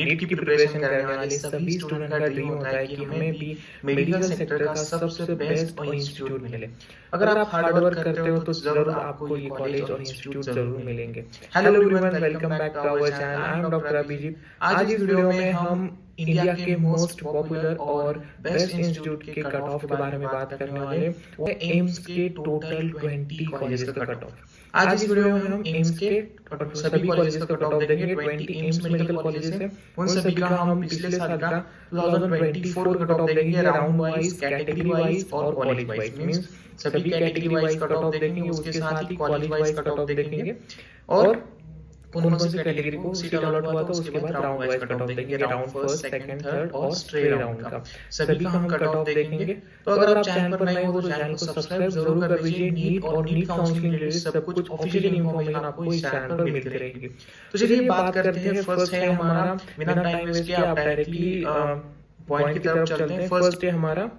NEET की preparation करने वाले सभी स्टूडेंट का ड्रीम होता है कि हमें भी मेडिकल सेक्टर का सबसे बेस्ट इंस्टीट्यूट मिले। अगर आप हार्ड वर्क करते हो तो जरूर आपको ये कॉलेज और इंस्टीट्यूट जरूर मिलेंगे। Hello everyone, welcome back to our channel. I am doctor Abhijit. आज इस वीडियो में हम इंडिया के मोस्ट पॉपुलर और बेस्ट इंस्टीट्यूट के कट ऑफ के बारे में बात करने वाले। वो है एम्स के टोटल 20 कॉलेजेस का कट ऑफ। आज इस वीडियो में हम एम्स के सभी कॉलेजेस का कट ऑफ देखेंगे। 20 एम्स मेडिकल कॉलेजेस है, उन सभी का हम पिछले साल का 2024 का कट ऑफ देखेंगे, राउंड वाइज, कैटेगरी वाइज और कॉलेज वाइज। मींस सभी कैटेगरी वाइज कट ऑफ देखेंगे, उसके साथ ही कॉलेज वाइज कट ऑफ देखेंगे और कौन कौन सी कैटेगरी को सीट अलॉट हुआ था, उसके बाद राउंड वाइज कट ऑफ देखेंगे, राउंड फर्स्ट, सेकंड, थर्ड और स्ट्रे राउंड का सभी का हम कट ऑफ देखेंगे। तो अगर आप चैनल पर नए हो तो चैनल को सब्सक्राइब जरूर कर लीजिए। नीट और नीट काउंसलिंग रिलेटेड सब कुछ ऑफिशियल इन्फॉर्मेशन आपको इस चैनल पर मिलती रहेगी। तो चलिए बात करते हैं। फर्स्ट है हमारा, बिना टाइम वेस्ट किए आप डायरेक्टली पॉइंट की तरफ चलते हैं। फर्स्ट है हमारा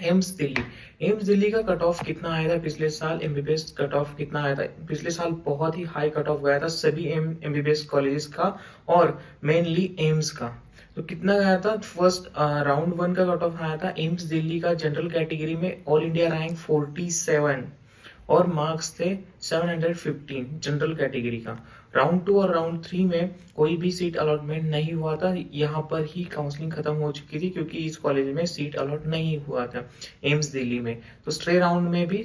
एम्स दिल्ली। एम्स दिल्ली का कट ऑफ कितना आया था पिछले साल? एमबीबीएस कट ऑफ कितना आया था पिछले साल? बहुत ही हाई कट ऑफ गया था सभी एमबीबीएस कॉलेजेस का और मेनली एम्स का। तो कितना गया था? फर्स्ट राउंड 1 का कट ऑफ आया था एम्स दिल्ली का जनरल कैटेगरी में ऑल इंडिया रैंक 47 और मार्क्स थे 715 जनरल कैटेगरी का। राउंड 2 और राउंड 3 में कोई भी सीट अलॉटमेंट नहीं हुआ था। यहाँ पर ही काउंसलिंग खत्म हो चुकी थी क्योंकि इस कॉलेज में सीट अलॉट नहीं हुआ था एम्स दिल्ली में। तो स्ट्रे राउंड में भी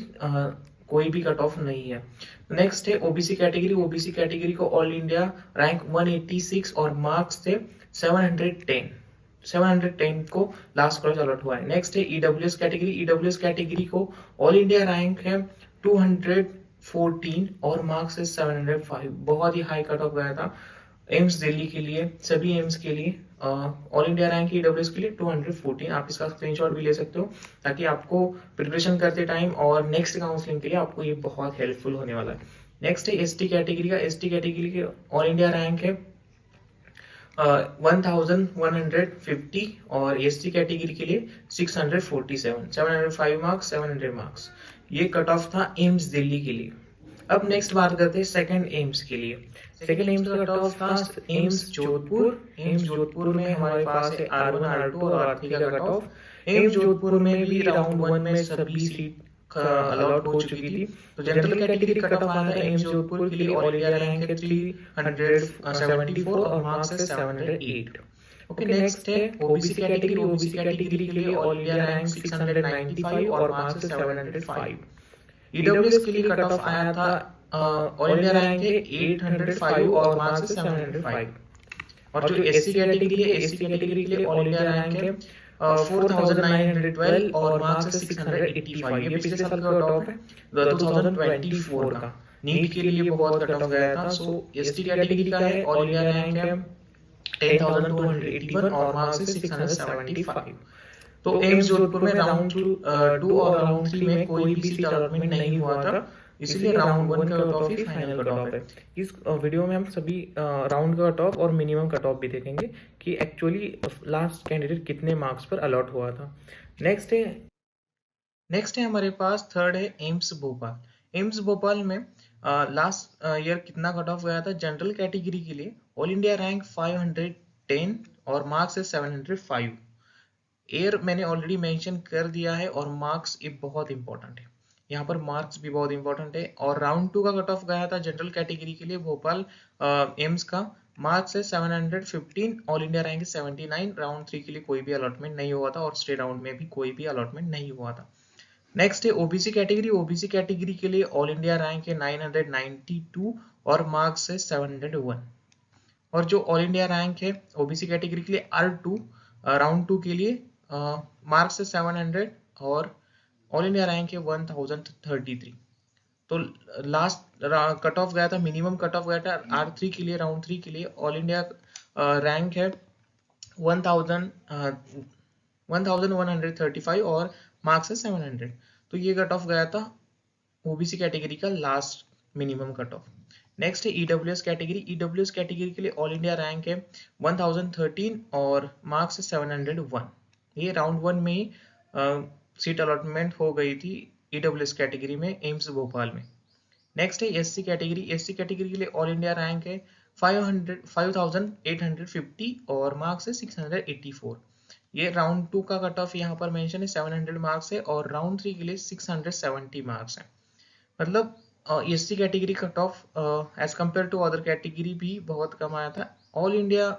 कोई भी कट ऑफ नहीं है। नेक्स्ट है ओबीसी कैटेगरी। ओबीसी कैटेगरी को ऑल इंडिया रैंक 186 और मार्क्स थे 710 को लास्ट कॉलेज अलॉट हुआ है। नेक्स्ट है ईडब्ल्यूएस कैटेगरी। ईडब्ल्यूएस कैटेगरी को ऑल इंडिया रैंक है 214 और मार्क्स है 705। बहुत ही हाई कट ऑफ गया था एम्स दिल्ली के लिए, सभी एम्स के लिए। ऑल इंडिया रैंक ईडब्ल्यूएस के लिए 214। आप इसका स्क्रीनशॉट भी ले सकते हो ताकि आपको प्रिपरेशन करते टाइम और नेक्स्ट काउंसलिंग के लिए आपको ये बहुत हेल्पफुल होने वाला है। नेक्स्ट है एसटी कैटेगरी का। एसटी कैटेगरी के ऑल इंडिया रैंक है 1150 और एसटी कैटेगरी के लिए 647, 705 मार्क्स, 700 मार्क्स। ये कट ऑफ था एम्स दिल्ली के लिए। अब नेक्स्ट बात करते हैं सेकंड एम्स के लिए। सेकंड एम्स का कट ऑफ था एम्स जोधपुर। एम्स जोधपुर में हमारे पास है R1, R2 और R3 का कट ऑफ। एम्स जोधपुर में भी राउंड 1 में सभी सीट अलॉट हो चुकी थी। तो जनरल कैटेगरी कट ऑफ आया था एम्स जोधपुर के लिए ऑल इंडिया रैंक है 374 और मार्क्स है 708। ओके, नेक्स्ट है ओबीसी कैटेगरी। ओबीसी कैटेगरी के लिए ऑल इंडिया रैंक 695 और मार्क्स है 705। ईडब्ल्यूएस के लिए कट ऑफ आया था ऑल इंडिया रैंक है 805 और मार्क्स है 705। और जो एससी कैटेगरी है, एससी कैटेगरी के लिए ऑल इंडिया रैंक है 4912 और मार्क्स है 685। ये पिछले साल का कट ऑफ है 2024 का। नीट के लिए बहुत कट ऑफ गया था। सो एसटी कैटेगरी का है ऑल इंडिया रैंक है 10,281 और मार्क्स है 675। तो एम्स जोधपुर में राउंड 2 और राउंड 3 में कोई भी सीट अलॉटमेंट नहीं हुआ था, इसलिए राउंड 1 का cut of he final cut off है। इस वीडियो में हम सभी राउंड का कट ऑफ और मिनिमम कट ऑफ भी देखेंगे कि एक्चुअली लास्ट कैंडिडेट कितने मार्क्स पर अलॉट हुआ था। नेक्स्ट है हमारे पास थर्ड है एम्स भोपाल। एम्स भोपाल में लास्ट ईयर कितना कट ऑफ गया था? जनरल कैटेगरी के लिए ऑल इंडिया रैंक 510 और मार्क्स है 705। एयर मैंने ऑलरेडी मेंशन कर दिया है और मार्क्स ये बहुत इंपॉर्टेंट है, यहाँ पर मार्क्स भी बहुत इंपॉर्टेंट है। और राउंड 2 का कट ऑफ गया था जनरल कैटेगरी के लिए भोपाल एम्स का, मार्क्स है 715, ऑल इंडिया रैंक 79। राउंड 3 के लिए कोई भी अलॉटमेंट नहीं हुआ था और स्टेट राउंड में भी कोई भी अलॉटमेंट नहीं हुआ था। नेक्स्ट है ओबीसी कैटेगरी। ओबीसी कैटेगरी के लिए ऑल इंडिया रैंक है 992 और मार्क्स है 701। और जो ऑल इंडिया रैंक है ओबीसी कैटेगरी के लिए R2 राउंड 2 के लिए मार्क्स है 700 और ऑल इंडिया रैंक है 1033। तो लास्ट कट ऑफ गया था, मिनिमम कट ऑफ गया था R3 के लिए, राउंड 3 के लिए ऑल इंडिया रैंक है 1135 और मार्क्स है 700। तो ये कट ऑफ गया था ओबीसी कैटेगरी का last minimum cut of. Next है ईडब्ल्यूएस कैटेगरी। ईडब्ल्यूएस कैटेगरी के लिए ऑल इंडिया रैंक है 1013 और मार्क्स है 701। ये राउंड 1 में ही सीट अलॉटमेंट हो गई थी ईडब्ल्यूएस कैटेगरी में एम्स भोपाल में। नेक्स्ट है एससी कैटेगरी। एससी कैटेगरी के लिए ऑल इंडिया रैंक है 5850 और मार्क्स है 684। ये राउंड 2 का कट ऑफ यहाँ पर मेंशन है 700 मार्क्स है और राउंड 3 के लिए 670 मार्क्स है। मतलब SC category cut off as compare to other category भी बहुत कम आया था। ऑल इंडिया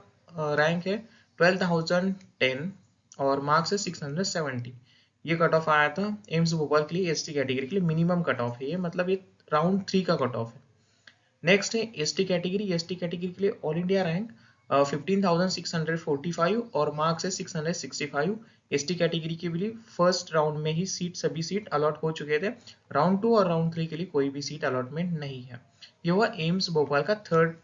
रैंक है 12,010 और मार्क्स है 670। ये कट ऑफ आया था एम्स भोपाल के लिए एसटी कैटेगरी के लिए, मिनिमम कट ऑफ है ये, मतलब ये राउंड 3 का कट ऑफ है। नेक्स्ट है एसटी कैटेगरी। एसटी कैटेगरी के लिए ऑल इंडिया रैंक 15,645 और मार्क्स है 665। एसटी कैटेगरी के लिए फर्स्ट राउंड में ही सभी सीट अलॉट हो चुके थे। राउंड 2 और राउंड 3 के लिए कोई भी सीट अलॉटमेंट नहीं है। ये हुआ एम्स भोपाल का थर्ड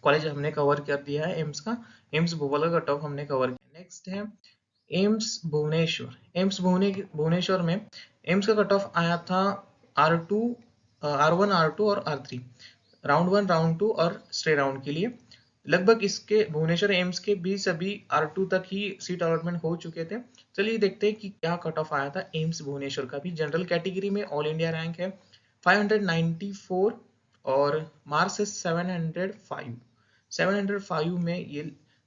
कॉलेज हमने कवर कर दिया है एम्स का। एम्स भोपाल का कट ऑफ हमने कवर किया। नेक्स्ट है एम्स भुवनेश्वर। एम्स भुवनेश्वर में एम्स का कट ऑफ आया था R2, R1, R2 और R3, राउंड 1, राउंड 2 और स्टे राउंड के लिए। लगभग इसके भुवनेश्वर एम्स के भी सभी R2 तक ही सीट अलॉटमेंट हो चुके थे। चलिए देखते हैं कि क्या कट ऑफ आया था एम्स भुवनेश्वर का भी। जनरल कैटेगरी में ऑल इंडिया रैंक है 594 और मार्क्स है 705। 705 में ये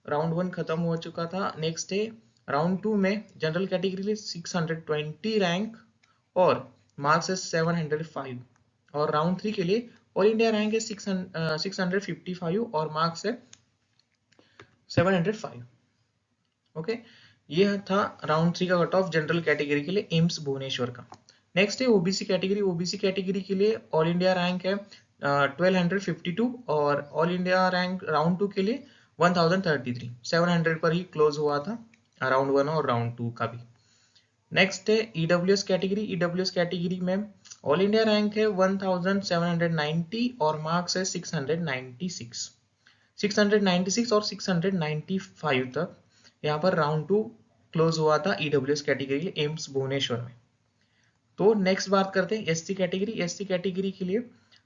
राउंड 1 खत्म हो चुका था। नेक्स्ट है राउंड 2 में जनरल कैटेगरी लिए 620 रैंक और मार्क्स है 705 और राउंड 3 के लिए ऑल इंडिया रैंक है 655 और मार्क्स है 705। ओके, ये था राउंड 3 का कट ऑफ जनरल कैटेगरी के लिए एम्स भुवनेश्वर का। नेक्स्ट है ओबीसी कैटेगरी। ओबीसी कैटेगरी के लिए ऑल इंडिया रैंक है 1252 और ऑल इंडिया रैंक राउंड 2 के लिए 1033। 700 पर ही क्लोज हुआ था राउंड 1 और राउंड 2 का भी। नेक्स्ट है ईडब्ल्यूएस कैटेगरी। ईडब्ल्यूएस कैटेगरी में ऑल इंडिया रैंक है 1790 और मार्क्स है 696। 696 और 695 तक यहाँ पर राउंड 2 क्लोज हुआ था ईडब्ल्यूएस कैटेगरी एम्स भुवनेश्वर में। तो नेक्स्ट बात करते हैं एससी कैटेगरी। एससी कैटेगरी के लिए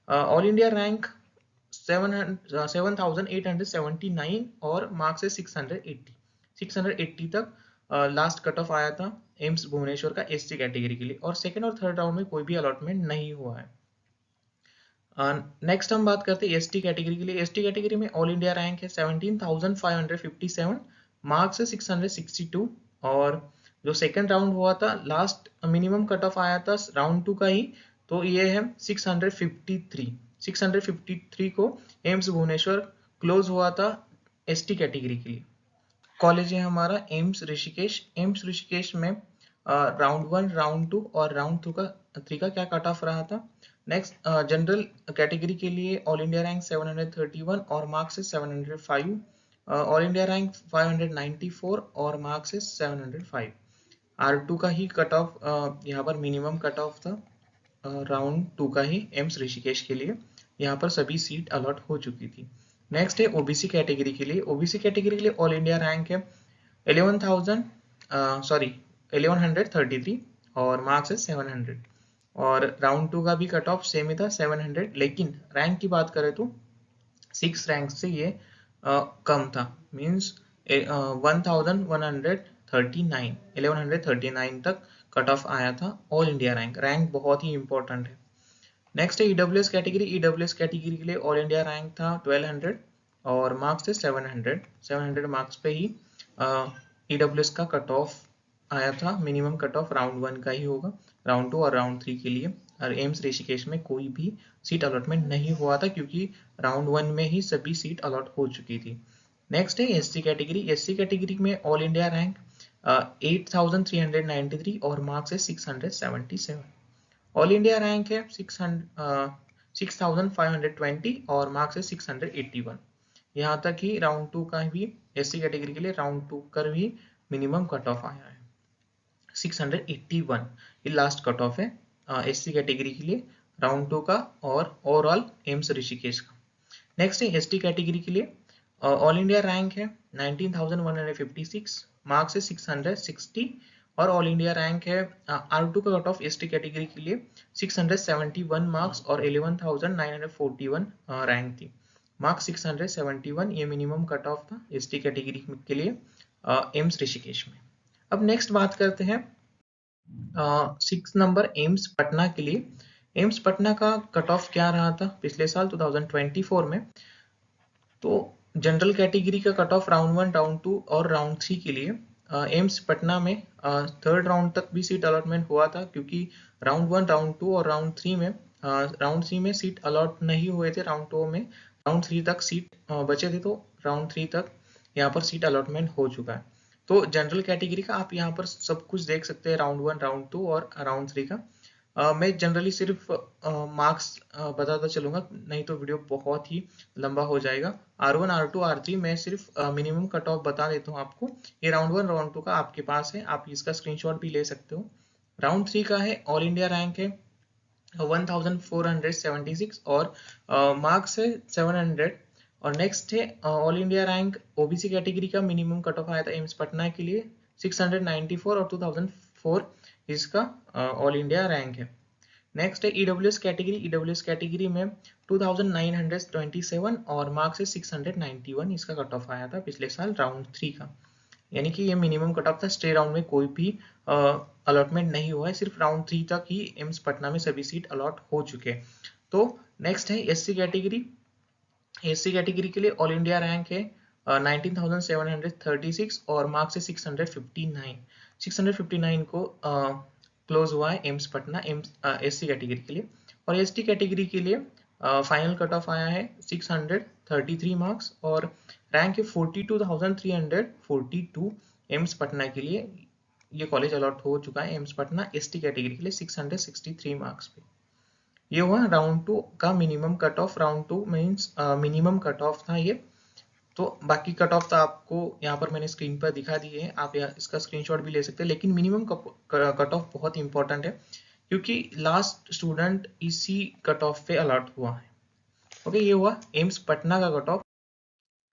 ऑल इंडिया रैंक 7879 और मार्क्स है 680। 680 तक लास्ट कट ऑफ आया था एम्स भुवनेश्वर का एससी कैटेगरी के लिए और सेकंड और थर्ड राउंड में कोई भी अलॉटमेंट नहीं हुआ है। नेक्स्ट हम बात करते हैं एसटी कैटेगरी के लिए। एसटी कैटेगरी में ऑल इंडिया रैंक है 17,557, मार्क्स है 662 और जो सेकंड राउंड हुआ था लास्ट मिनिमम कट ऑफ आया था राउंड 2 का ही, तो ये है 653। 653 को एम्स भुवनेश्वर क्लोज हुआ था एसटी कैटेगरी के लिए। कॉलेज है हमारा एम्स ऋषिकेश। एम्स ऋषिकेश में राउंड 1, राउंड 2 और राउंड 3 का क्या कट ऑफ रहा था। नेक्स्ट जनरल कैटेगरी के लिए ऑल इंडिया रैंक 731 और मार्क्स है 705। ऑल इंडिया रैंक 594 और मार्क्स है 705। R2 का ही कट ऑफ यहाँ पर मिनिमम कट ऑफ था राउंड 2 का ही एम्स ऋषिकेश के लिए। यहाँ पर सभी सीट अलॉट हो चुकी थी। नेक्स्ट है ओबीसी कैटेगरी के लिए। ओबीसी कैटेगरी के लिए ऑल इंडिया रैंक है 1133 और मार्क्स है 700 और राउंड 2 का भी कट ऑफ सेम ही था 700, लेकिन रैंक की बात करें तो 6 रैंक से ये कम था, मीन्स 1139 तक कट ऑफ आया था ऑल इंडिया रैंक। रैंक बहुत ही इंपॉर्टेंट है। नेक्स्ट है ईडब्ल्यूएस कैटेगरी। ईडब्ल्यूएस कैटेगरी के लिए ऑल इंडिया रैंक था 1200 और मार्क्स थे 700। 700 मार्क्स पे ही ईडब्ल्यूएस का कट ऑफ आया था। मिनिमम कट ऑफ राउंड 1 का ही होगा, राउंड 2 और राउंड 3 के लिए। और एम्स ऋषिकेश में कोई भी सीट अलॉटमेंट नहीं हुआ था क्योंकि राउंड 1 में ही सभी सीट अलॉट हो चुकी थी। नेक्स्ट है एससी कैटेगरी। एससी कैटेगरी में ऑल इंडिया रैंक 8393 और मार्क्स है 677। ऑल इंडिया रैंक है 6520 और मार्क्स है 681। यहाँ तक ही राउंड 2 का भी एससी कैटेगरी के लिए राउंड 2 कर भी मिनिमम कट ऑफ आया है 681। ये लास्ट कट ऑफ है एससी कैटेगरी के लिए राउंड 2 का और ओवरऑल एम्स ऋषिकेश का। नेक्स्ट है एसटी कैटेगरी के लिए ऑल इंडिया रैंक है 19,156, मार्क्स है 660 और ऑल इंडिया रैंक है R2 का कट ऑफ एसटी कैटेगरी के लिए 671 मार्क्स और 11,941 रैंक थी। मार्क्स 671 ये मिनिमम कट ऑफ था एसटी कैटेगरी के लिए एम्स ऋषिकेश में। अब नेक्स्ट बात करते हैं 6 नंबर एम्स पटना के लिए। एम्स पटना का कट ऑफ क्या रहा था पिछले साल 2024 में। तो जनरल कैटेगरी का कट ऑफ राउंड 1, राउंड 2 और राउंड 3 के लिए एम्स पटना में थर्ड राउंड तक भी सीट अलॉटमेंट हुआ था, क्योंकि राउंड 1, राउंड 2 और राउंड 3 में सीट अलॉट नहीं हुए थे। राउंड 2 में राउंड 3 तक सीट बचे थे, तो राउंड 3 तक यहाँ पर सीट अलॉटमेंट हो चुका है। तो जनरल कैटेगरी का आप यहाँ पर सब कुछ देख सकते हैं, राउंड 1, राउंड 2 और राउंड 3 का। मैं जनरली सिर्फ मार्क्स बताता चलूंगा, नहीं तो वीडियो बहुत ही लंबा हो जाएगा। R1, R2, R3 मैं सिर्फ मिनिमम कट ऑफ बता देता हूँ आपको। ये राउंड 1, राउंड 2 का आपके पास है, आप इसका स्क्रीनशॉट भी ले सकते हो। राउंड 3 का है, ऑल इंडिया रैंक है 1476 और मार्क्स है 700। और नेक्स्ट है all India rank OBC category का मिनिमम कट ऑफ आया था एम्स पटना के लिए 694 और 2004 इसका ऑल इंडिया रैंक है। नेक्स्ट है ईडब्ल्यूएस कैटेगरी। ईडब्ल्यूएस कैटेगरी में 2927 और मार्क्स है 691 इसका कट ऑफ आया था पिछले साल राउंड 3 का। यानी कि ये मिनिमम कट ऑफ था, स्टे राउंड में कोई भी अलॉटमेंट नहीं हुआ है, सिर्फ राउंड 3 तक ही एम्स पटना में सभी सीट अलॉट हो चुके हैं। तो नेक्स्ट है एससी कैटेगरी। एससी कैटेगरी के लिए ऑल इंडिया रैंक है 19,736 और मार्क्स है 659। 659 को क्लोज हुआ है एम्स पटना एससी कैटेगरी के लिए। और एसटी कैटेगरी के लिए फाइनल कट ऑफ आया है 633 मार्क्स और रैंक है 42,342 एम्स पटना के लिए। ये कॉलेज अलॉट हो चुका है एम्स पटना एसटी कैटेगरी के लिए 663 मार्क्स पे। ये हुआ राउंड 2 का minimum cut of. Round 2 means minimum cut of था ये। तो बाकी कट ऑफ तो आपको यहाँ पर मैंने स्क्रीन पर दिखा दिए हैं, आप इसका स्क्रीनशॉट भी ले सकते हैं। लेकिन मिनिमम कट ऑफ बहुत इंपॉर्टेंट है, क्योंकि लास्ट स्टूडेंट इसी कट ऑफ पे अलॉट हुआ है। ओके, ये हुआ एम्स पटना का कट ऑफ।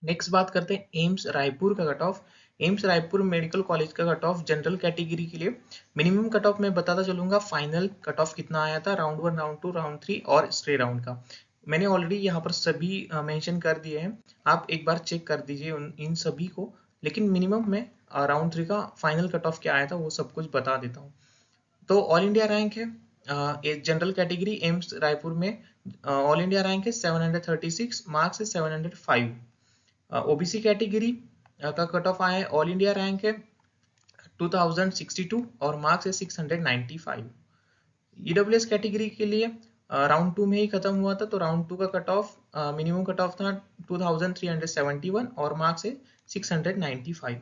नेक्स्ट बात करते हैं एम्स रायपुर का cut of. AIIMS Raipur medical college का कट ऑफ जनरल कैटेगरी के लिए मिनिमम कट ऑफ मैं बताता चलूंगा, फाइनल कट ऑफ कितना आया था राउंड 1, राउंड 2, राउंड 3 और स्टे राउंड का। मैंने ऑलरेडी यहाँ पर सभी मेंशन कर दिए हैं, आप एक बार चेक कर दीजिए इन सभी को। लेकिन मिनिमम में राउंड 3 का फाइनल कट ऑफ क्या आया था वो सब कुछ बता देता हूँ। तो ऑल इंडिया रैंक है जनरल कैटेगरी एम्स रायपुर में ऑल इंडिया रैंक है 736, मार्क्स है 705। ओबीसी कैटेगरी का कट ऑफ आया है, ऑल इंडिया रैंक है 2062 और मार्क्स है 695। ईडब्ल्यूएस कैटेगरी के लिए राउंड 2 में ही खत्म हुआ था, तो राउंड 2 का cut of minimum cut of था 2371 और मार्क्स है 695।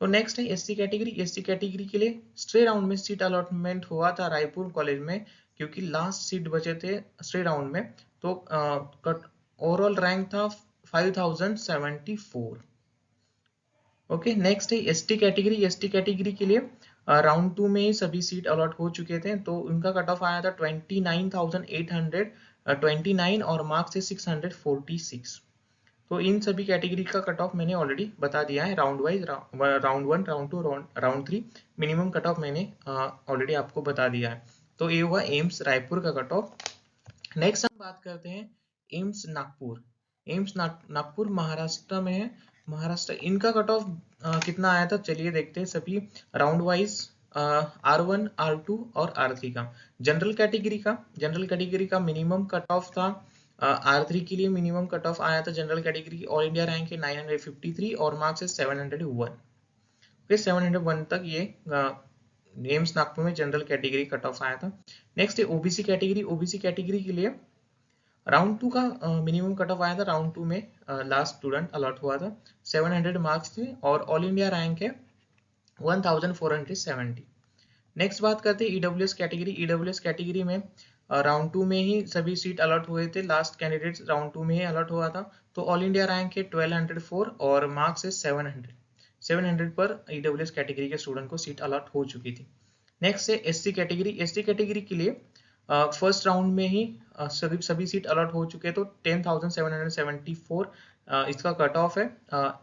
तो नेक्स्ट है एससी कैटेगरी। एससी कैटेगरी के लिए स्ट्रे राउंड में सीट अलॉटमेंट हुआ था रायपुर कॉलेज में, क्योंकि लास्ट सीट बचे थे स्ट्रे राउंड में। तो ओवरऑल रैंक था 5074। ओके, नेक्स्ट है एसटी कैटेगरी। एसटी कैटेगरी के लिए राउंड 2 में ही सभी सीट अलॉट हो चुके थे, तो उनका कट ऑफ आया था 29,829 और मार्क्स है 646। तो इन सभी कैटेगरी का कट ऑफ मैंने ऑलरेडी बता दिया है round wise, round 1, round 2, round 3 minimum cut of मैंने ऑलरेडी आपको बता दिया है। तो ये हुआ एम्स रायपुर का कट ऑफ। नेक्स्ट हम बात करते हैं एम्स नागपुर। एम्स नागपुर महाराष्ट्र में है। महाराष्ट्र, इनका कट ऑफ कितना आया था चलिए देखते हैं सभी राउंड वाइज। R1, R2 और R3 का जनरल कैटेगरी का मिनिमम कट ऑफ था। R3 के लिए मिनिमम कट ऑफ आया था जनरल कैटेगरी की, ऑल इंडिया रैंक है 953 और मार्क्स है 701। फिर 701 तक ये एम्स नागपुर में जनरल कैटेगरी कट ऑफ आया था। नेक्स्ट है ओबीसी कैटेगरी। ओबीसी कैटेगरी के लिए राउंड 2 का मिनिमम कट ऑफ आया था। राउंड 2 में लास्ट स्टूडेंट अलॉट हुआ था, 700 मार्क्स थे और ऑल इंडिया रैंक है 1470। नेक्स्ट बात करते हैं ईडब्ल्यूएस कैटेगरी। ईडब्ल्यूएस कैटेगरी में राउंड 2 में ही सभी सीट अलॉट हुए थे, लास्ट कैंडिडेट राउंड 2 में ही अलॉट हुआ था। तो ऑल इंडिया रैंक है 1204 और मार्क्स है 700 पर ईडब्ल्यूएस कैटेगरी के स्टूडेंट को सीट अलॉट हो चुकी थी। नेक्स्ट है एससी कैटेगरी। एससी कैटेगरी के लिए फर्स्ट राउंड में ही सभी सीट अलॉट हो चुके, तो 10,774 इसका कट ऑफ है,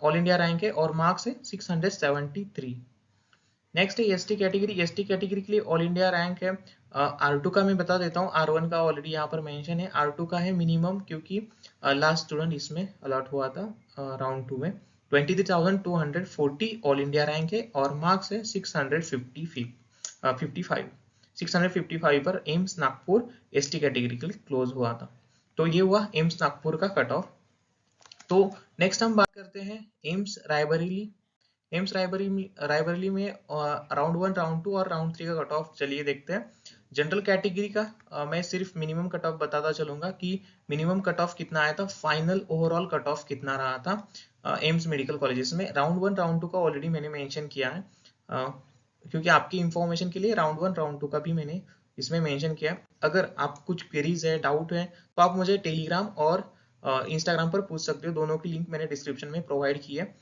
ऑल इंडिया रैंक है और मार्क्स है 673। नेक्स्ट है एसटी कैटेगरी। एसटी कैटेगरी के लिए ऑल इंडिया रैंक है R2 का मैं बता देता हूँ, R1 का ऑलरेडी यहाँ पर मेंशन है, R2 का है मिनिमम, क्योंकि लास्ट स्टूडेंट इसमें अलॉट हुआ था राउंड 2 में। 23,240 ऑल इंडिया रैंक है और मार्क्स है 655 पर एम्स नागपुर एसटी कैटेगरी के लिए क्लोज हुआ था। तो ये हुआ एम्स नागपुर का कट ऑफ। तो नेक्स्ट हम बात करते हैं एम्स रायबरेली। एम्स रायबरेली में राउंड 1, राउंड 2 और राउंड 3 का कट ऑफ चलिए देखते हैं। जनरल कैटेगरी का मैं सिर्फ मिनिमम कट ऑफ बताता चलूंगा कि मिनिमम कट ऑफ कितना आया था, फाइनल ओवरऑल कट ऑफ कितना रहा था एम्स मेडिकल कॉलेजेस में। राउंड 1, राउंड 2 का ऑलरेडी मैंने मेंशन किया है, क्योंकि आपकी इंफॉर्मेशन के लिए राउंड 1, राउंड 2 का भी मैंने इसमें मेंशन किया। अगर आप कुछ क्वेरीज है, डाउट है, तो आप मुझे टेलीग्राम और इंस्टाग्राम पर पूछ सकते हो। दोनों की लिंक मैंने डिस्क्रिप्शन में प्रोवाइड की है,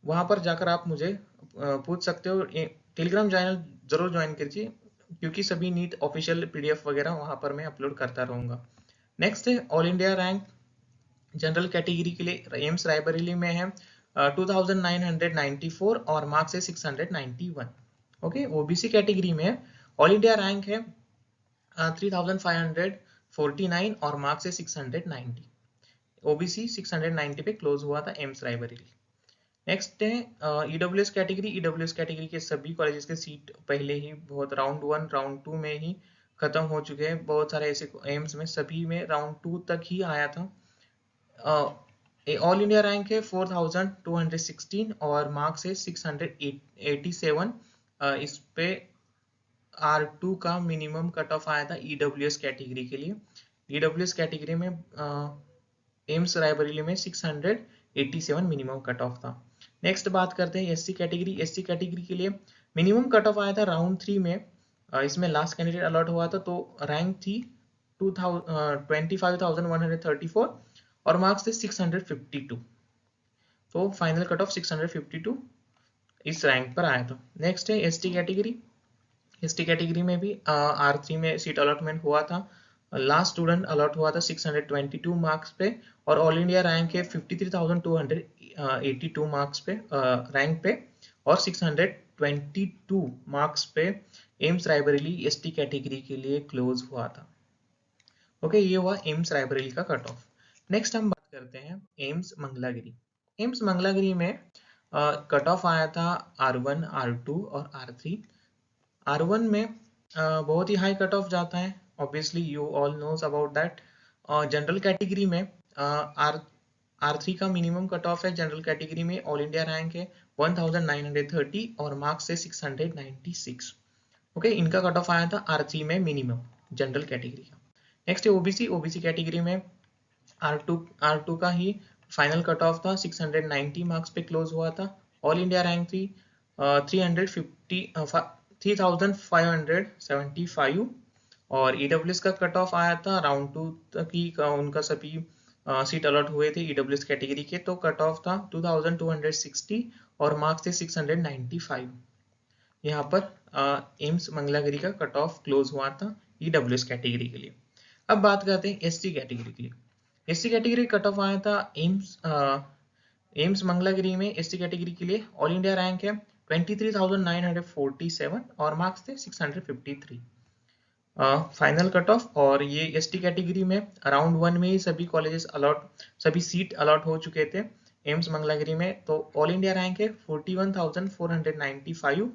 वहां पर जाकर आप मुझे पूछ सकते हो। टेलीग्राम चैनल जरूर ज्वाइन कीजिए, क्योंकि सभी नीट ऑफिशियल पीडीएफ वगैरह वहां पर मैं अपलोड करता रहूंगा। नेक्स्ट है all India rank general category के लिए एम्स रायबरेली में है 2994 और मार्क्स है 691। ओके, ओबीसी कैटेगरी में ऑल इंडिया रैंक है 3549 और मार्क्स है 690। ओबीसी 690 पे क्लोज हुआ था एम्स रायबरेली। नेक्स्ट है ईडब्ल्यूएस कैटेगरी। ईडब्ल्यूएस कैटेगरी के सभी कॉलेजेस के सीट पहले ही बहुत राउंड 1, राउंड 2 में ही खत्म हो चुके हैं। बहुत सारे ऐसे एम्स में सभी में राउंड 2 तक ही आया था। ऑल इंडिया रैंक है 4216 और मार्क्स है 687। इस पे R2 का मिनिमम कट ऑफ आया था ईडब्ल्यूएस कैटेगरी के लिए। ईडब्ल्यूएस कैटेगरी में एम्स रायबरेली में 687 मिनिमम कट ऑफ था। नेक्स्ट बात करते हैं एससी कैटेगरी। एससी कैटेगरी के लिए मिनिमम कट ऑफ आया था राउंड 3 में। इसमें लास्ट कैंडिडेट अलॉट हुआ था, तो रैंक थी 25,134 और मार्क्स थे 652। तो फाइनल कट ऑफ 652 इस रैंक पर आया था। नेक्स्ट है एसटी कैटेगरी। एसटी कैटेगरी में भी R3 में सीट अलॉटमेंट हुआ था। लास्ट स्टूडेंट अलॉट हुआ था 622 मार्क्स पे और ऑल इंडिया रैंक है 53,282 मार्क्स पे रैंक पे और 622 मार्क्स पे एम्स रायबरेली एसटी कैटेगरी के लिए क्लोज हुआ था। ओके, ये हुआ एम्स रायबरेली का कट ऑफ। नेक्स्ट हम बात करते हैं एम्स मंगलागिरी। एम्स मंगलागिरी में कट ऑफ आया था R1, R2 और R3। R1 में बहुत ही हाई कट ऑफ जाता है, obviously you all knows about that. General category में R3 का मिनिमम कट ऑफ है। जनरल कैटेगरी में ऑल इंडिया रैंक है 1930 और मार्क्स है 696। ओके, इनका कट ऑफ आया था R3 में मिनिमम जनरल कैटेगरी का। नेक्स्ट है ओबीसी। ओबीसी कैटेगरी में R2 का ही फाइनल कट ऑफ था 690 मार्क्स पे क्लोज हुआ था। ऑल इंडिया रैंक थी 3,575 और ईडब्ल्यूएस का कट ऑफ आया था राउंड 2 तक ही उनका सभी सीट अलॉट हुए थे ईडब्ल्यूएस कैटेगरी के, तो कट ऑफ था 2260 और मार्क्स थे 695। यहाँ पर एम्स मंगलागिरी का कट ऑफ क्लोज हुआ था ईडब्ल्यूएस कैटेगरी के लिए। अब बात करते हैं एससी कैटेगरी के लिए। एससी कैटेगरी कट ऑफ आया था एम्स मंगलागिरी में। एससी कैटेगरी के लिए ऑल इंडिया रैंक है 23,947 और मार्क्स थे 653 फाइनल कट ऑफ। और ये एसटी कैटेगरी में राउंड 1 में ही सभी कॉलेजेस सभी सीट अलॉट हो चुके थे एम्स मंगलागिरी में। तो ऑल इंडिया रैंक है 41,495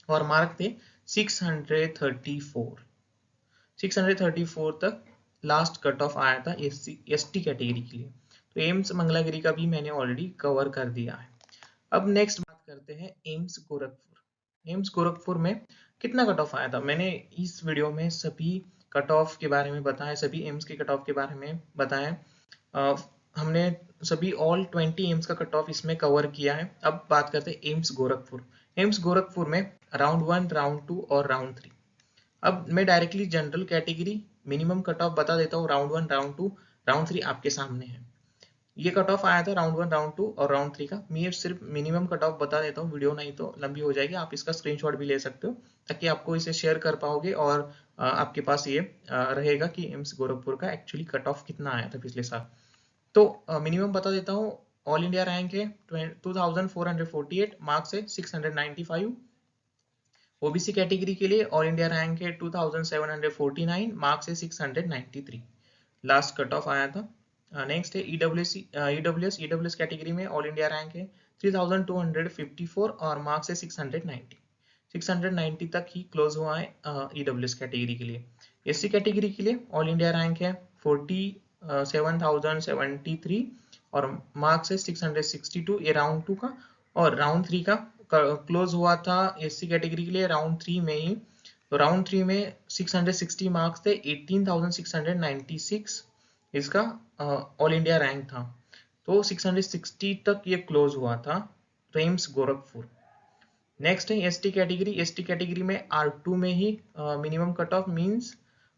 और मार्क थे 634 तक लास्ट कट ऑफ आया था एसटी कैटेगरी के लिए। तो एम्स मंगलागिरी का भी मैंने ऑलरेडी कवर कर दिया है। अब नेक्स्ट बात करते हैं एम्स गोरखपुर। एम्स गोरखपुर में कितना कट ऑफ आया था। मैंने इस वीडियो में सभी कट ऑफ के बारे में बताया, सभी एम्स के कट ऑफ के बारे में बताया। हमने सभी ऑल 20 एम्स का कट ऑफ इसमें कवर किया है। अब बात करते हैं एम्स गोरखपुर। एम्स गोरखपुर में राउंड 1, राउंड 2 और राउंड 3। अब मैं directly general category minimum cut of बता देता हूँ। राउंड 1, राउंड 2, राउंड 3 आपके सामने है। ये कट ऑफ आया था राउंड 1, राउंड 2 और राउंड 3 का। मैं सिर्फ मिनिमम कट ऑफ बता देता हूँ, वीडियो नहीं तो लंबी हो जाएगी। आप इसका स्क्रीनशॉट भी ले सकते हो ताकि आपको इसे शेयर कर पाओगे और आपके पास ये रहेगा कि एम्स गोरखपुर का एक्चुअली कट ऑफ कितना आया था पिछले साल। तो मिनिमम बता देता हूँ। ऑल इंडिया रैंक है 2448, मार्क्स है 695। ओबीसी कैटेगरी के लिए ऑल इंडिया रैंक है 2749, मार्क्स है 693। लास्ट कट ऑफ आया था। नेक्स्ट है ईडब्ल्यूएस कैटेगरी में ऑल इंडिया रैंक है 3254 और मार्क्स है 690 तक ही क्लोज हुआ है ईडब्ल्यूएस कैटेगरी के लिए। एससी कैटेगरी के लिए ऑल इंडिया रैंक है 47,073 और मार्क्स है 662 ये राउंड 2 का, और राउंड 3 का क्लोज हुआ था एससी कैटेगरी के लिए राउंड 3 में ही। तो राउंड 3 में 660 मार्क्स थे, 18,696 इसका ऑल इंडिया रैंक था। तो 660 तक ये क्लोज हुआ था एम्स गोरखपुर। नेक्स्ट है एसटी कैटेगरी। एसटी कैटेगरी में R2 में ही minimum cut off means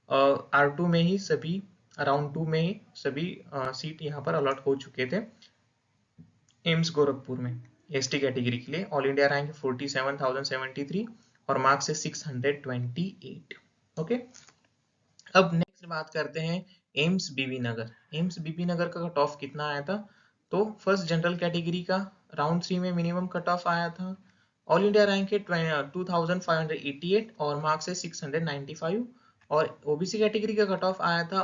R2 में ही सभी राउंड 2 में ही सभी सीट यहाँ पर अलॉट हो चुके थे एम्स गोरखपुर में। एसटी कैटेगरी के लिए ऑल इंडिया रैंक 47,073 और मार्क्स है 628। ओके, अब नेक्स्ट बात करते हैं एम्स बीबी नगर। एम्स बीबी नगर का कट ऑफ कितना आया था? तो फर्स्ट जनरल कैटेगरी का राउंड 3 में मिनिमम कट ऑफ आया था, ऑल इंडिया रैंक है 2588 और मार्क्स है 695, और ओबीसी कैटेगरी का कट ऑफ आया था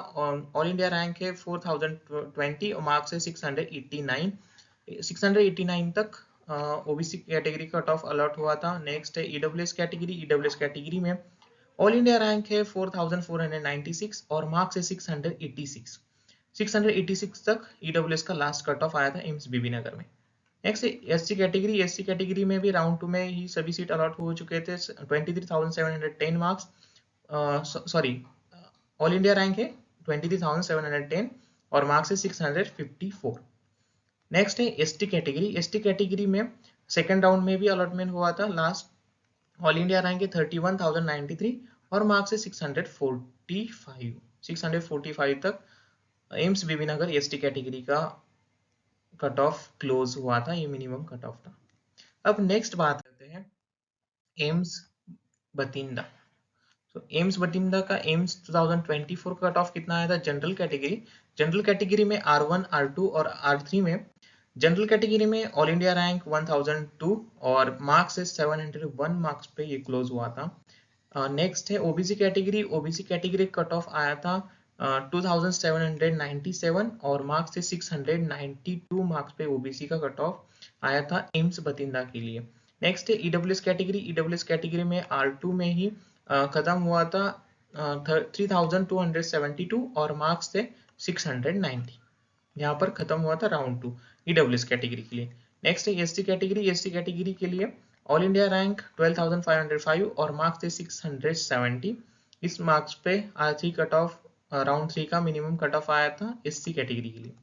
ऑल इंडिया रैंक है 4020 और मार्क्स है 689। 689 तक OBC category cut off allot हुआ था। नेक्स्ट है ईडब्ल्यूएस कैटेगरी। ईडब्ल्यूएस कैटेगरी में ऑल इंडिया रैंक है 4496 और मार्क्स है 686। 686 तक ईडब्ल्यूएस का लास्ट कट ऑफ आया था एम्स बीबी नगर में। Next SC category. SC category में भी राउंड 2 में ही सभी सीट अलॉट हो चुके थे। 23,710 marks, sorry all India rank है 23,710 और मार्क्स है 654। नेक्स्ट है एसटी कैटेगरी। एसटी कैटेगरी में सेकंड राउंड में भी अलॉटमेंट हुआ था लास्ट, ऑल इंडिया रैंक है 31,093 और मार्क्स है 645 तक एम्स बीबी नगर एसटी कैटेगरी का कट ऑफ क्लोज हुआ था, ये मिनिमम कट ऑफ था। अब नेक्स्ट बात करते हैं एम्स बठिंडा। तो एम्स बठिंडा का एम्स 2024 का कट ऑफ कितना आया था? General category. जनरल कैटेगरी में R1, R2 और R3 में जनरल कैटेगरी में ऑल इंडिया रैंक 1002 और मार्क्स है 701 मार्क्स पे ये क्लोज हुआ था। नेक्स्ट है OBC category. OBC category cut off आया था 2797 और मार्क्स से 692 मार्क्स पे ओबीसी का कट ऑफ आया था एम्स बठिंडा के लिए। नेक्स्ट है ईडब्ल्यूएस कैटेगरी। ईडब्ल्यूएस कैटेगरी में R2 में ही खत्म हुआ था 3272 और मार्क्स थे 690, यहाँ पर खत्म हुआ था राउंड 2 ईडब्ल्यूएस कैटेगरी के लिए। नेक्स्ट है एससी कैटेगरी। एससी कैटेगरी के लिए ऑल इंडिया रैंक 12,505 और मार्क्स थे 670। इस मार्क्स पे R3 कट ऑफ राउंड 3 का मिनिमम कट ऑफ आया था एससी कैटेगरी के लिए।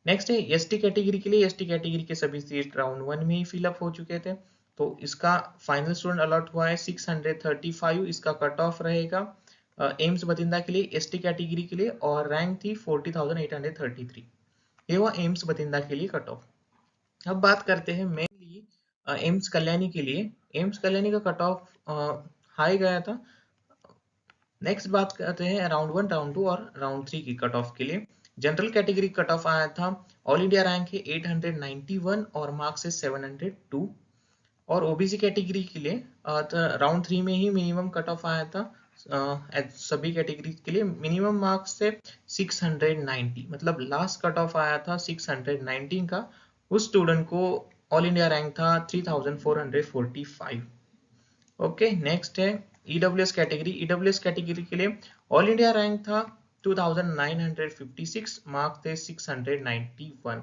नेक्स्ट है एसटी कैटेगरी के लिए। एसटी कैटेगरी के सभी सीट राउंड 1 में ही फिलअप हो चुके थे, तो इसका फाइनल स्टूडेंट अलॉट हुआ है 635, इसका कट ऑफ रहेगा एम्स बठिंडा के लिए एसटी कैटेगरी के लिए, और रैंक थी 40,833। ये हुआ एम्स बठिंडा के लिए कट ऑफ। अब बात करते हैं मेनली एम्स कल्याणी के लिए। एम्स कल्याणी का कट ऑफ हाई गया था। नेक्स्ट बात करते हैं राउंड 1, राउंड 2 और राउंड 3 की कट ऑफ के लिए। जनरल कैटेगरी कट ऑफ आया था, ऑल इंडिया रैंक है 891 और मार्क्स है 702, और ओबीसी कैटेगरी के लिए राउंड 3 में ही मिनिमम कट ऑफ आया था सभी कैटेगरी के लिए। मिनिमम मार्क्स से 690, मतलब लास्ट कट ऑफ आया था 619 का। उस स्टूडेंट को ऑल इंडिया रैंक था 3445। ओके, नेक्स्ट है ईडब्ल्यूएस कैटेगरी। ईडब्ल्यूएस कैटेगरी के लिए ऑल इंडिया रैंक था 2956, मार्क्स थे 691।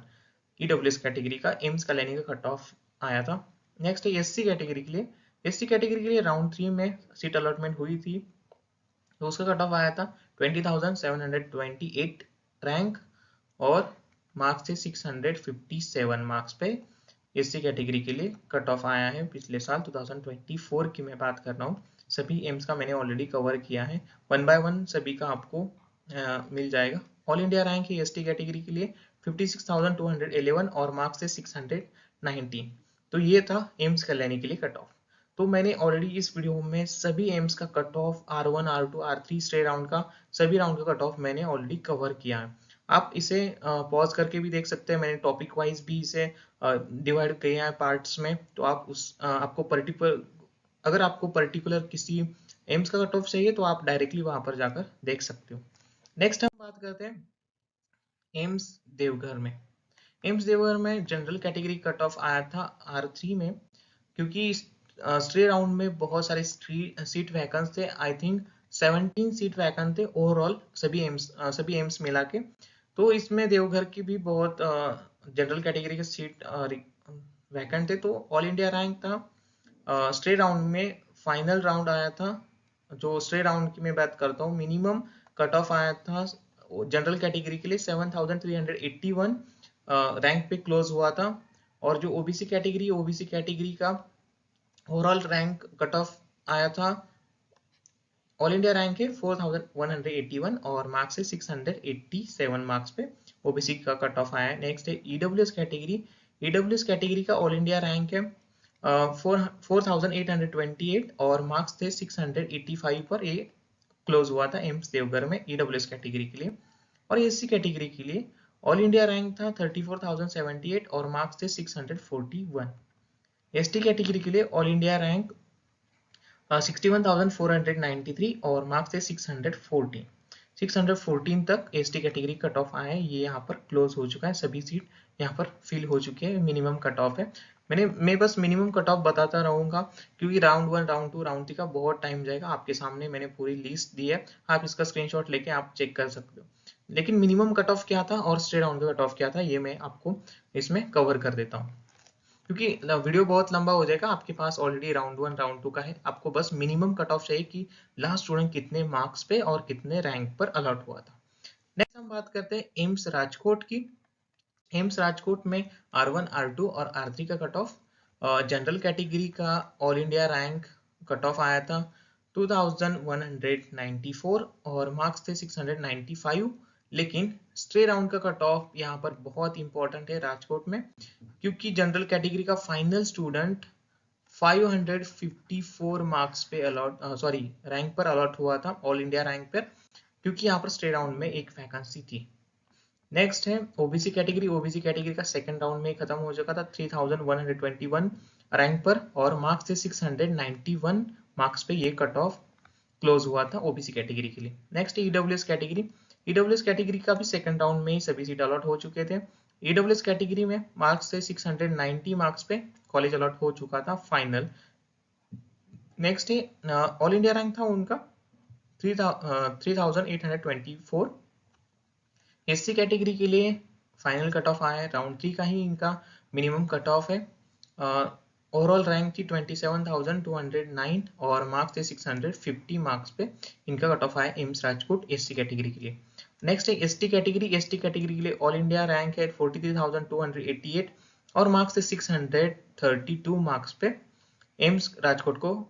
ईडब्ल्यूएस कैटेगरी का एम्स कल्याणी का कट ऑफ आया था। नेक्स्ट है एससी कैटेगरी के लिए। एससी कैटेगरी के लिए राउंड 3 में सीट अलॉटमेंट हुई थी, तो उसका कट ऑफ आया था 20,728 रैंक और मार्क्स थे 657 मार्क्स पे एससी कैटेगरी के लिए कट ऑफ आया है। पिछले साल 2024 की मैं बात कर रहा हूँ। सभी एम्स का मैंने ऑलरेडी कवर किया है, 1 बाय 1 सभी का आपको मिल जाएगा। ऑल इंडिया रैंक है एसटी कैटेगरी के लिए 56,211 और मार्क्स से 619। तो ये था एम्स कल्याणी के लिए कट ऑफ। तो मैंने ऑलरेडी इस वीडियो में सभी एम्स का cut of R1, R2, R3 stay round का सभी राउंड का कट ऑफ मैंने ऑलरेडी कवर किया है। आप इसे पॉज करके भी देख सकते हैं, मैंने टॉपिक वाइज भी इसे डिवाइड किया है पार्ट्स में। तो आप आपको अगर आपको पर्टिकुलर किसी एम्स का कट ऑफ चाहिए तो आप डायरेक्टली वहां पर जाकर देख सकते हो। नेक्स्ट हम बात करते हैं एम्स देवघर में। एम्स देवघर में जनरल कैटेगरी कट ऑफ आया था R3 में, क्योंकि स्टे राउंड में बहुत सारे सीट वैकेंट थे। आई थिंक 17 सीट वैकेंट थे ओवरऑल सभी एम्स मिला के। तो इसमें देवघर की भी बहुत जनरल कैटेगरी के सीट वैकेंट थे, तो ऑल इंडिया रैंक था स्ट्रेट राउंड में फाइनल राउंड आया था। जो स्ट्रेट राउंड की मैं बात करता हूँ, मिनिमम कट ऑफ आया था जनरल कैटेगरी के लिए 7381 रैंक पे क्लोज हुआ था। और जो ओबीसी कैटेगरी का ओवरऑल रैंक कट ऑफ आया था, ऑल इंडिया रैंक है 4181 और मार्क्स है 687 मार्क्स पे ओबीसी का कट ऑफ आया है। नेक्स्ट है ईडब्ल्यूएस कैटेगरी का ऑल इंडिया रैंक है 4828 और मार्क्स थे 685 पर ये क्लोज हुआ था एम्स देवघर में ईडब्ल्यूएस कैटेगरी के लिए। और एससी कैटेगरी के लिए ऑल इंडिया रैंक था 34,078 और मार्क्स थे 641। एसटी कैटेगरी के लिए ऑल इंडिया रैंक 61,493 और मार्क्स थे 614 तक एसटी कैटेगरी कट ऑफ आया है। ये यहाँ पर क्लोज हो चुका है, सभी सीट यहाँ पर फिल हो चुके हैं, मिनिमम कट ऑफ है। मैं बस मिनिमम कट ऑफ बताता रहूंगा क्योंकि राउंड 1, राउंड 2, राउंड 3 का बहुत टाइम जाएगा। आपके सामने मैंने पूरी लिस्ट दी है, आप इसका स्क्रीनशॉट लेके आप चेक कर सकते हो। लेकिन मिनिमम कट ऑफ क्या था और स्ट्रेट राउंड का कट ऑफ क्या था, ये मैं आपको इसमें कवर कर देता हूँ क्योंकि वीडियो बहुत लंबा हो जाएगा। आपके पास ऑलरेडी राउंड 1, राउंड 2 का है, आपको बस मिनिमम कट ऑफ चाहिए कि लास्ट स्टूडेंट कितने मार्क्स पे और कितने रैंक पर अलॉट हुआ था। नेक्स्ट हम बात करते हैं एम्स राजकोट की। एम्स राजकोट में R1, R2 और R3 का कट ऑफ, जनरल कैटेगरी का all India rank cut off आया था 2194 और मार्क्स थे 695। लेकिन स्ट्रेट राउंड का कट ऑफ यहाँ पर बहुत इंपॉर्टेंट है राजकोट में, क्योंकि जनरल कैटेगरी का फाइनल स्टूडेंट 554 मार्क्स पे रैंक पर अलॉट हुआ था ऑल इंडिया रैंक पर, क्योंकि यहाँ पर स्ट्रेट राउंड में एक वैकेंसी थी। नेक्स्ट है ओबीसी कैटेगरी का सेकंड राउंड में खत्म हो चुका था 3121 रैंक पर और मार्क्स थे 691 मार्क्स पे ये कट ऑफ क्लोज हुआ था ओबीसी कैटेगरी के लिए। नेक्स्ट ईडब्ल्यूएस कैटेगरी का भी सेकंड राउंड में ही सभी सीट अलॉट हो चुके थे। ईडब्ल्यूएस कैटेगरी में मार्क्स से 690 मार्क्स पे कॉलेज अलॉट हो चुका था फाइनल। नेक्स्ट है ऑल इंडिया रैंक था उनका 3824। एससी कैटेगरी के लिए फाइनल कट ऑफ आया है, राउंड 3 का ही इनका मिनिमम कट ऑफ है। ओवरऑल रैंक थी 27,209 और मार्क्स थे 650 मार्क्स पे इनका कट ऑफ आया एम्स राजकोट एससी कैटेगरी के लिए। नेक्स्ट है एसटी कैटेगरी के लिए ऑल इंडिया रैंक है 43,288 और मार्क्स थे 632 मार्क्स पे एम्स राजकोट को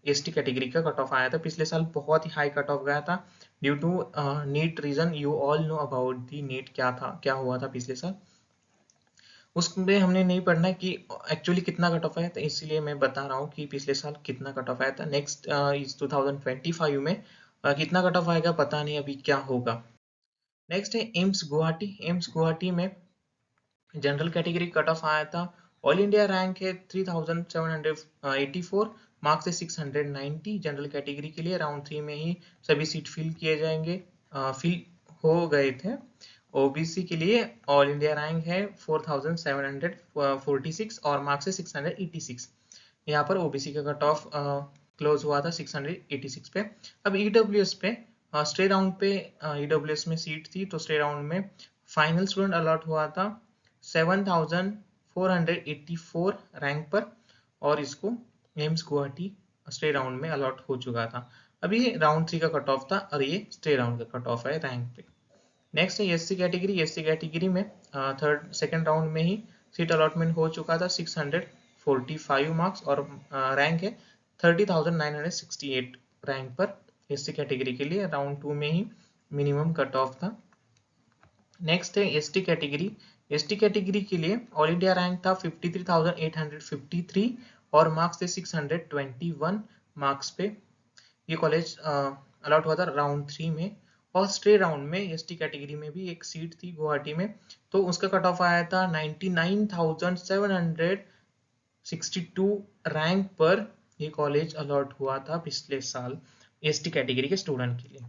एसटी कैटेगरी का कट ऑफ आया था। पिछले साल बहुत ही हाई कट ऑफ गया था due to NEET reason. You all know about the NEET क्या हुआ था पिछले साल, उसमें हमने नहीं पढ़ना कि एक्चुअली कितना कट ऑफ आया था, इसीलिए मैं बता रहा हूँ कि पिछले साल कितना कट ऑफ आया था। नेक्स्ट इस 2025 में कितना कट ऑफ आएगा पता नहीं, अभी क्या होगा। नेक्स्ट है एम्स गुवाहाटी में जनरल कैटेगरी कट ऑफ आया था, ऑल इंडिया रैंक है 3784, मार्क्स है 690। जनरल कैटेगरी के लिए राउंड 3 में ही सभी सीट फिल किए जाएंगे, फिल हो गए थे। ओबीसी के लिए ऑल इंडिया रैंक है 4746 और मार्क्स है 686। यहाँ पर ओबीसी का कट ऑफ क्लोज हुआ था 686 पे। अब ईडब्ल्यूएस पे स्ट्रेट राउंड पे ईडब्ल्यूएस में सीट थी, तो स्ट्रेट राउंड में फाइनल स्टूडेंट अलॉट हुआ था 7484 रैंक पर और इसको एम्स गुवाहाटी स्ट्रेट राउंड में अलॉट हो चुका था। अभी ये राउंड 3 का कट ऑफ था और ये स्ट्रेट राउंड का कट ऑफ है रैंक पे। नेक्स्ट है एससी कैटेगरी में सेकंड राउंड में ही सीट अलॉटमेंट हो चुका था 645 मार्क्स और रैंक है 30,968 रैंक पर एससी कैटेगरी के लिए राउंड 2 में ही मिनिमम कट ऑफ था। नेक्स्ट है एसटी कैटेगरी के लिए ऑल इंडिया रैंक था 53,853 और मार्क्स थे 621 मार्क्स पे ये कॉलेज अलॉट हुआ था राउंड 3 में। और स्ट्रेट राउंड में एसटी कैटेगरी में भी एक सीट थी गुवाहाटी में, तो उसका कट ऑफ आया था 99,762 रैंक पर ये कॉलेज अलॉट हुआ था पिछले साल एसटी कैटेगरी के स्टूडेंट के लिए।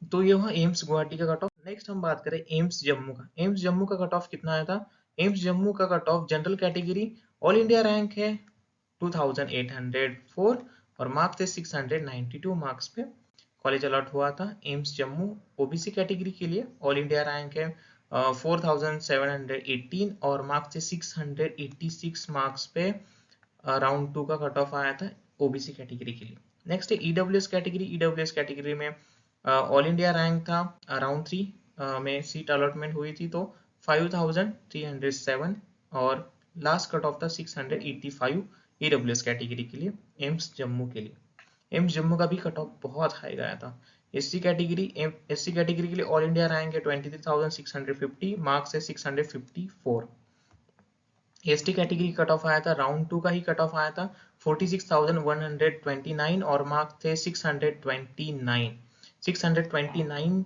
तो ये हुआ एम्स गुवाहाटी का कट ऑफ। नेक्स्ट हम बात करें एम्स जम्मू का कट ऑफ कितना आया था। एम्स जम्मू का cut of general category all India rank है 2804 और मार्क्स थे 692 मार्क्स पे कॉलेज अलॉट हुआ था एम्स जम्मू। ओबीसी कैटेगरी के लिए ऑल इंडिया रैंक है 4718 और मार्क्स थे 686 मार्क्स पे राउंड 2 का कट ऑफ आया था ओबीसी कैटेगरी के लिए। नेक्स्ट है ईडब्ल्यूएस कैटेगरी। ईडब्ल्यूएस कैटेगरी में ऑल इंडिया रैंक था राउंड 3 में सीट अलॉटमेंट हुई थी तो 5307 और लास्ट कट ऑफ था 685 ईडब्ल्यूएस कैटेगरी के लिए एम्स जम्मू के लिए। एम्स जम्मू का भी कट ऑफ बहुत हाई गया था। एससी कैटेगरी के लिए ऑल इंडिया रैंक है 23,650, मार्क्स है 654। एसटी कैटेगरी कट ऑफ आया था राउंड 2 का ही कट ऑफ आया था 46,129 और मार्क्स थे 629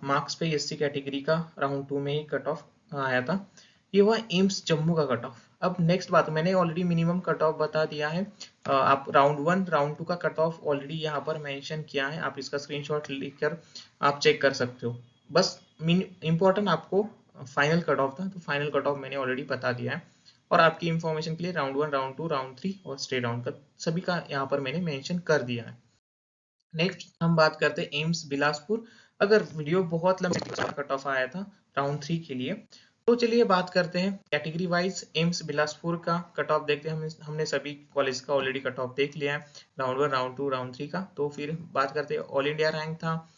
मार्क्स पे एससी कैटेगरी का राउंड 2 में ही कट ऑफ आया था। ये हुआ एम्स जम्मू का कट ऑफ। अब नेक्स्ट बात, मैंने ऑलरेडी मिनिमम कट ऑफ बता दिया है। आप राउंड 1 राउंड 2 का कट ऑफ ऑलरेडी यहाँ पर मेंशन किया है, आप इसका स्क्रीनशॉट लेकर आप चेक कर सकते हो। बस इंपॉर्टेंट आपको फाइनल कट ऑफ था, तो फाइनल कट ऑफ मैंने ऑलरेडी बता दिया है और आपकी इंफॉर्मेशन के लिए राउंड 1 राउंड 2 राउंड 3 और स्टेट राउंड का सभी का यहाँ पर मैंने मेंशन कर दिया है। नेक्स्ट हम बात करते हैं एम्स बिलासपुर। अगर वीडियो बहुत लंबा कट ऑफ आया था राउंड 3 के लिए, तो चलिए बात करते हैं कैटेगरी वाइज एम्स बिलासपुर का कट ऑफ देखते हैं। हमने सभी कॉलेज का ऑलरेडी कट ऑफ देख लिया है राउंड 1 राउंड 2 राउंड 3 का। तो फिर बात करते हैं ऑल इंडिया रैंक था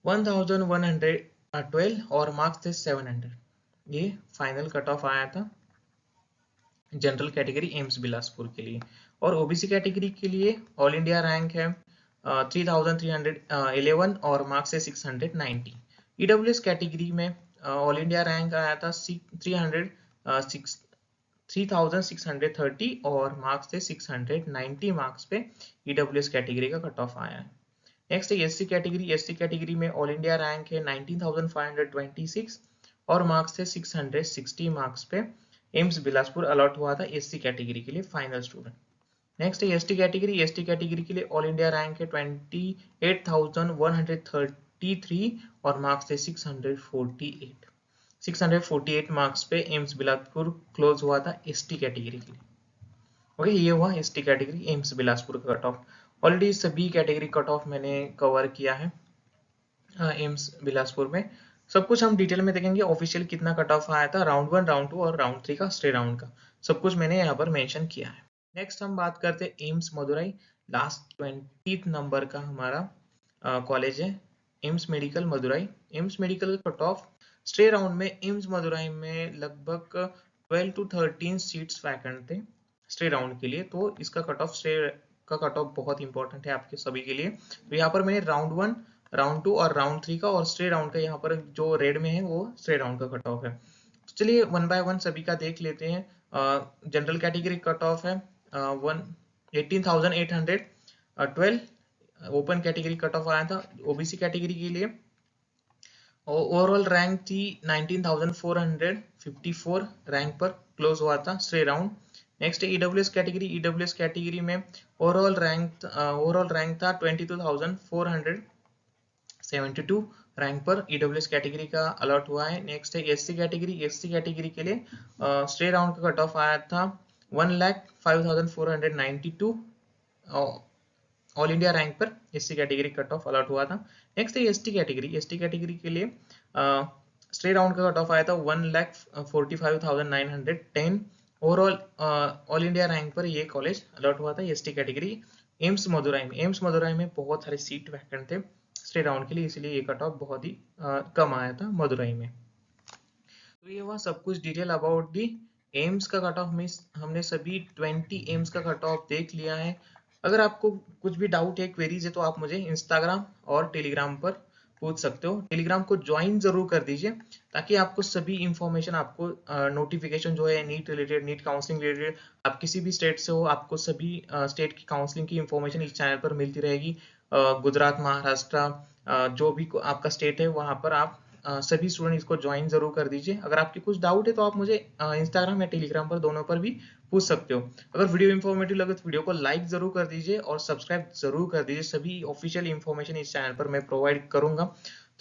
1112 और मार्क्स थे 700। ये फाइनल कट ऑफ आया था जनरल कैटेगरी एम्स बिलासपुर के लिए। और ओबीसी कैटेगरी के लिए ऑल इंडिया रैंक है 3311 और मार्क्स है 690। ईडब्ल्यूएस कैटेगरी में ऑल इंडिया रैंक आया था 3630 और मार्क्स थे 690 मार्क्स पे ईडब्ल्यूएस कैटेगरी का कट ऑफ आया है। नेक्स्ट है एससी कैटेगरी। एससी कैटेगरी में ऑल इंडिया रैंक है 19,526 और मार्क्स थे 660 मार्क्स पे एम्स बिलासपुर अलॉट हुआ था एससी कैटेगरी के लिए फाइनल स्टूडेंट। नेक्स्ट है एसटी कैटेगरी। एसटी कैटेगरी के लिए ऑल इंडिया रैंक है 28,133 और मार्क्स थे 648 मार्क्स पे एम्स बिलासपुर क्लोज हुआ था एसटी कैटेगरी के लिए। ओके, ये हुआ एसटी कैटेगरी एम्स बिलासपुर का कट ऑफ। ऑलरेडी सभी कैटेगरी कट ऑफ मैंने कवर किया है एम्स बिलासपुर में। सब कुछ हम डिटेल में देखेंगे, ऑफिशियल कितना कट ऑफ आया था राउंड 1 राउंड 2 और राउंड 3 का स्टे राउंड का, सब कुछ मैंने यहाँ पर मेंशन किया है। नेक्स्ट हम बात करते हैं एम्स मदुरई। लास्ट 20 नंबर का हमारा कॉलेज है AIIMS medical Madurai. AIIMS medical cut off stay round में एम्स मदुरई में लगभग 12 to 13 सीट्स वैकेंट थे स्टे राउंड के लिए। तो इसका कट ऑफ स्टे का कट ऑफ बहुत इंपॉर्टेंट है आपके सभी के लिए। तो यहाँ पर मैंने राउंड 1 राउंड 2 और राउंड 3 का और स्टे राउंड का यहाँ पर जो रेड में है वो स्टे राउंड का कट ऑफ है। तो चलिए 1 by 1 सभी का देख लेते हैं। जनरल कैटेगरी कट ऑफ है 18,812। ओपन कैटेगरी कट ऑफ आया था ओबीसी कैटेगरी के लिए। ओवरऑल रैंक थी 19,454 रैंक पर क्लोज हुआ था stay round. Next EWS category. EWS category में ओवरऑल रैंक था 22,472 रैंक पर ईडब्ल्यूएस कैटेगरी का अलॉट हुआ है। नेक्स्ट है एससी कैटेगरी। एससी कैटेगरी के लिए स्टे राउंड का कट ऑफ आया था 1,05,492 ऑल इंडिया रैंक पर SC category cut off allot हुआ था। नेक्स्ट है एसटी कैटेगरी। एसटी कैटेगरी के लिए स्टे राउंड का कट ऑफ आया था 1,45,910 ओवरऑल ऑल इंडिया रैंक पर ये कॉलेज अलॉट हुआ था एसटी कैटेगरी एम्स मदुरई में। एम्स मदुरई में बहुत सारे सीट वैकेंट थे स्टे राउंड के लिए, इसलिए ये कट ऑफ बहुत ही कम आया था मदुरई में। तो ये हुआ सब कुछ डिटेल अबाउट दी एम्स का कट ऑफ में। हमने सभी 20 एम्स का कट ऑफ देख लिया है। अगर आपको कुछ भी डाउट है क्वेरीज है तो आप मुझे इंस्टाग्राम और टेलीग्राम पर पूछ सकते हो। टेलीग्राम को ज्वाइन जरूर कर दीजिए ताकि आपको सभी इंफॉर्मेशन, आपको नोटिफिकेशन जो है NEET related, NEET counselling related, आप किसी भी स्टेट से हो, आपको सभी स्टेट की काउंसलिंग की इंफॉर्मेशन इस चैनल पर मिलती रहेगी। गुजरात, महाराष्ट्र, जो भी आपका स्टेट है वहां पर आप सभी स्टूडेंट इसको ज्वाइन जरूर कर दीजिए। अगर आपके कुछ डाउट है तो आप मुझे इंस्टाग्राम या टेलीग्राम पर दोनों पर भी पूछ सकते हो। अगर वीडियो इंफॉर्मेटिव लगे तो वीडियो को लाइक जरूर कर दीजिए और सब्सक्राइब जरूर कर दीजिए। सभी ऑफिशियल इंफॉर्मेशन इस चैनल पर मैं प्रोवाइड करूंगा।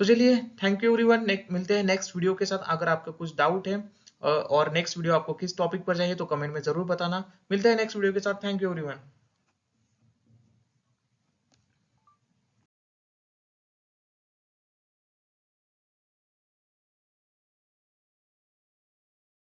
तो चलिए, थैंक यू एवरीवन। मिलते हैं नेक्स्ट वीडियो के साथ। अगर आपका कुछ डाउट है और नेक्स्ट वीडियो आपको किस टॉपिक पर चाहिए तो कमेंट में जरूर बताना। मिलते हैं नेक्स्ट वीडियो के साथ। Thank you everyone.